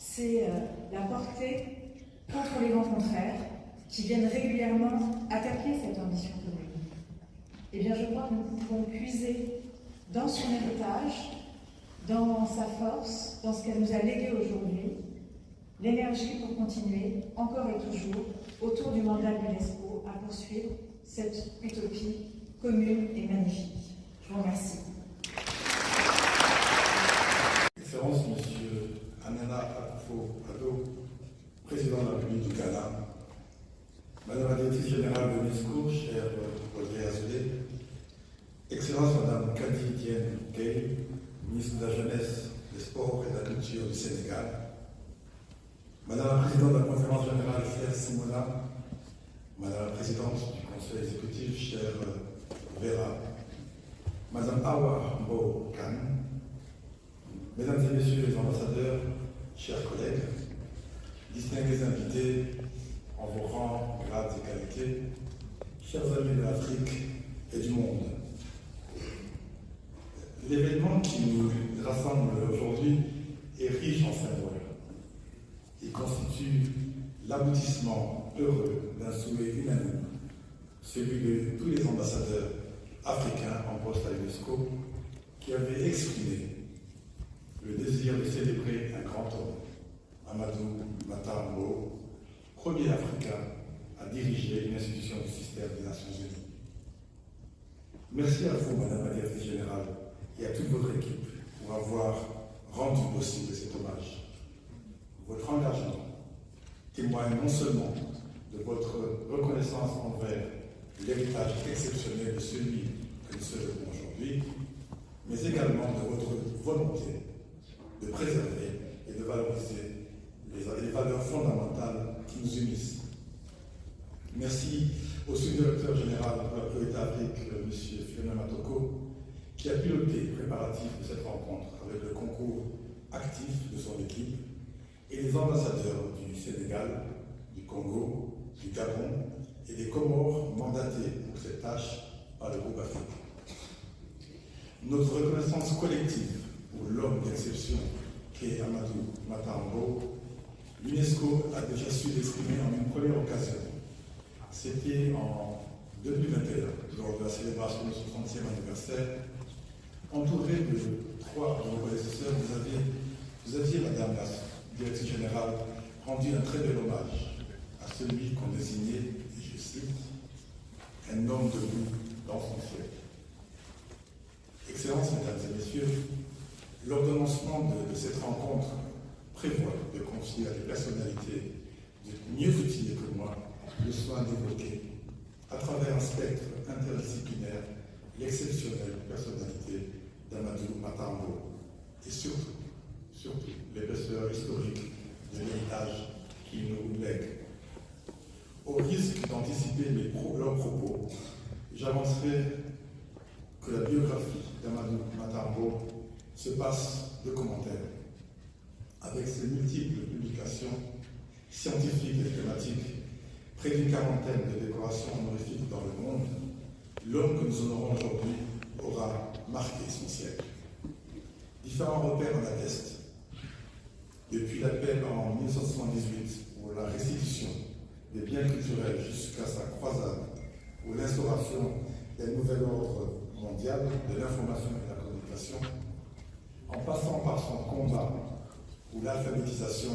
c'est la portée contre les vents contraires qui viennent régulièrement attaquer cette ambition commune. Eh bien, je crois que nous pouvons puiser dans son héritage, dans sa force, dans ce qu'elle nous a légué aujourd'hui, l'énergie pour continuer, encore et toujours, autour du mandat de l'UNESCO, à poursuivre cette utopie commune et magnifique. Je vous remercie. Excellence, Monsieur Anana Akufo-Addo, Président de la République du Ghana, Madame la Directrice Générale de l'UNESCO, chère Audrey Azoulay, Excellence Madame Kadi Diène Gueye, Ministre de la Jeunesse, des Sports et de la Culture du Sénégal, Madame la Présidente de la Conférence Générale, chère Simona, Madame la Présidente du Conseil Exécutif, chère Vera, Madame Awa Mbo Khan, Mesdames et Messieurs les ambassadeurs, chers collègues, distingués invités en vos rangs, grades et qualités, chers amis de l'Afrique et du monde. L'événement qui nous rassemble aujourd'hui est riche en symboles. Il constitue l'aboutissement heureux d'un souhait unanime, celui de tous les ambassadeurs africains en poste à l'UNESCO qui avaient exprimé le désir de célébrer un grand homme, Amadou Mahtar Mbow, premier Africain à diriger une institution du système des Nations Unies. Merci à vous, Madame la Directrice Générale, et à toute votre équipe pour avoir rendu possible cet hommage. Votre engagement témoigne non seulement de votre reconnaissance envers l'héritage exceptionnel de celui que nous célébrons aujourd'hui, mais également de votre volonté de préserver et de valoriser les valeurs fondamentales qui nous unissent. Merci au sous-directeur général de la Priorité Afrique, M. Philomena Matoko, qui a piloté les préparatifs de cette rencontre avec le concours actif de son équipe, et les ambassadeurs du Sénégal, du Congo, du Gabon et des Comores mandatés pour cette tâche par le groupe Afrique. Notre reconnaissance collective pour l'homme d'exception qu'est Amadou Mahtar Mbow, l'UNESCO a déjà su l'exprimer en une première occasion. C'était en 2021, lors de la célébration de son 30e anniversaire. Entouré de 3 de vos prédécesseurs, vous aviez, Madame la Directrice Générale, rendu un très bel hommage à celui qu'on désignait, et je cite, un homme debout dans son siècle. Excellences, Mesdames et Messieurs, l'ordonnancement de cette rencontre prévoit de confier à des personnalités mieux outillées que moi le soin d'évoquer, à travers un spectre interdisciplinaire, l'exceptionnelle personnalité d'Amadou Mahtar Mbow et surtout l'épaisseur historique de l'héritage qu'il nous lègue. Au risque d'anticiper leurs propos, j'avancerai que la biographie d'Amadou Mahtar Mbow se passe de commentaires. Avec ses multiples publications scientifiques et thématiques, près d'une quarantaine de décorations honorifiques dans le monde, l'homme que nous honorons aujourd'hui aura marqué son siècle. Différents repères en attestent. Depuis l'appel en 1978 pour la restitution des biens culturels jusqu'à sa croisade ou l'instauration d'un nouvel ordre mondial de l'information et de la communication, en passant par son combat pour l'alphabétisation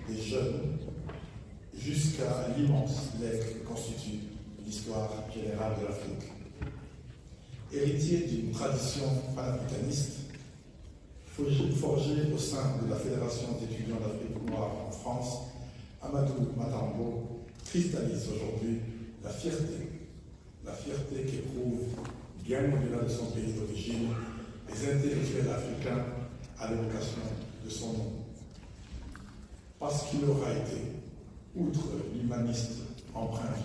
des jeunes jusqu'à l'immense legs que constitue l'histoire générale de l'Afrique. Héritier d'une tradition panafricaniste, forgé au sein de la Fédération d'étudiants d'Afrique noire en France, Amadou Mahtar Mbow cristallise aujourd'hui la fierté qu'éprouvent, bien au-delà de son pays d'origine, les intellectuels africains à l'évocation de son nom. Parce qu'il aura été, outre l'humaniste empreinte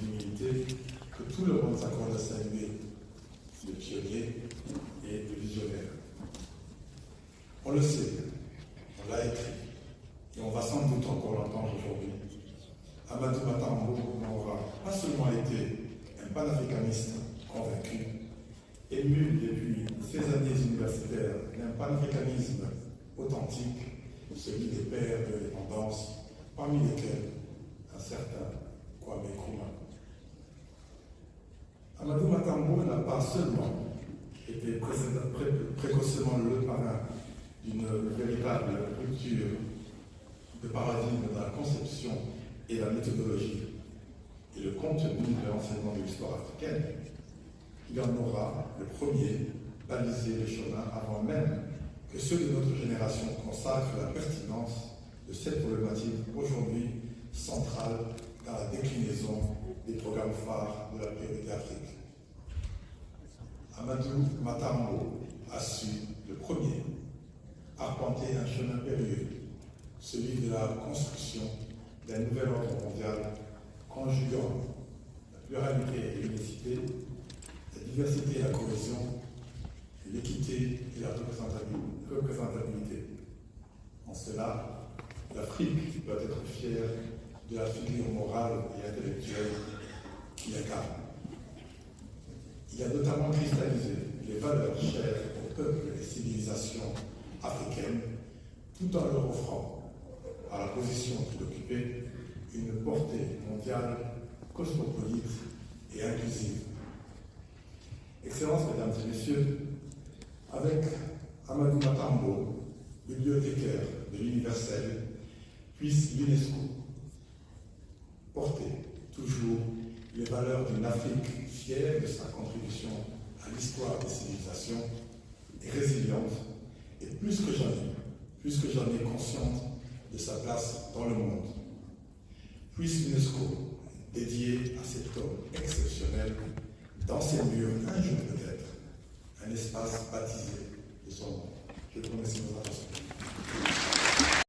d'humilité, que tout le monde s'accorde à saluer, le pionnier et le visionnaire. On le sait, on l'a écrit, et on va sans doute encore l'entendre aujourd'hui. Amadou Mahtar Mbow n'aura pas seulement été un panafricaniste convaincu, ému depuis ses années universitaires d'un panafricanisme authentique, celui des pères de l'indépendance, parmi lesquels un certain Kwame Nkrumah. Amadou Matambo n'a pas seulement été précocement le parrain d'une véritable rupture de paradigme dans la conception et la méthodologie et le contenu de l'enseignement de l'histoire africaine. Il en aura le premier balisé le chemin avant même que ceux de notre génération consacrent la pertinence de cette problématique aujourd'hui centrale dans la déclinaison des programmes phares de la priorité Afrique. Amadou Matambo a su, le premier, arpenter un chemin périlleux, celui de la construction d'un nouvel ordre mondial conjuguant la pluralité et l'unicité, la diversité et la cohésion, l'équité et la représentabilité. En cela, l'Afrique doit être fière de la figure morale et intellectuelle qu'il incarne. Il a notamment cristallisé les valeurs chères aux peuples et civilisations africaines, tout en leur offrant, à la position qu'il occupait, une portée mondiale cosmopolite et inclusive. Excellences, Mesdames et Messieurs, avec Amadou Matambo, bibliothécaire de l'Universel, puisse l'UNESCO porter toujours les valeurs d'une Afrique fière de sa contribution à l'histoire des civilisations et résiliente, et plus que jamais consciente de sa place dans le monde. Puisse l'UNESCO dédier à cet homme exceptionnel, dans ses murs, un jour peut-être, un espace baptisé de son nom. Je vous remercie de votre attention.